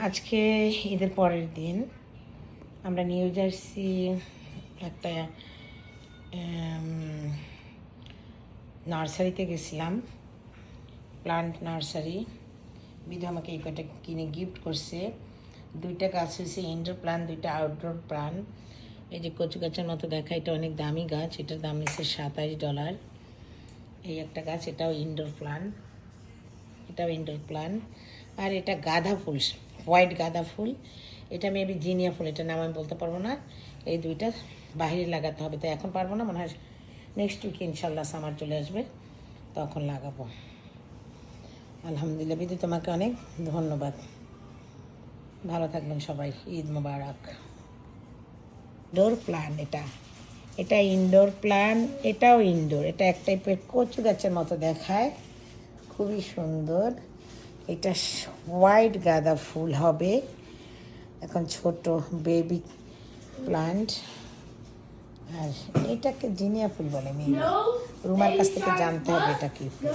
আজকে ঈদের পরের দিন আমরা নিউ জার্সি একটা নার্সারিতে গেছিলাম, প্লান্ট নার্সারি। বিধু আমাকে এই কয়টা কিনে গিফট করছে। দুইটা গাছ হয়েছে ইনডোর প্লান্ট, দুইটা আউটডোর প্লান্ট। এই যে কচু গাছের মতো দেখা, এটা অনেক দামি গাছ, এটার দাম নিচ্ছে $27। এই একটা গাছ, এটাও ইনডোর প্লান্ট, এটাও ইনডোর প্লান্ট। আর এটা গাঁদা ফুল, হোয়াইট গাঁদা ফুল, এটা মেবি জিনিয়া ফুল, এটা নাম আমি বলতে পারবো না। এই দুইটা বাইরে লাগাতে হবে, তো এখন পারবো না, মনে হয় নেক্সট উইকে ইনশাল্লাহ সামার চলে আসবে, তখন লাগাবো। আলহামদুলিল্লাহ বিধু, তোমাকে অনেক ধন্যবাদ। ভালো থাকবেন সবাই, ঈদ মোবারক। ইনডোর প্লান্ট, এটা ইনডোর প্লান্ট, এটাও ইনডোর। এটা এক টাইপের কচু গাছের মতো দেখায়, খুবই সুন্দর। এটা হোয়াইট গাঁদা ফুল হবে, এখন ছোট বেবি প্লান্ট। আর এটাকে জিনিয়া ফুল বলে, মেয়ে রুমার কাছ থেকে জানতে হবে এটা কি ফুল।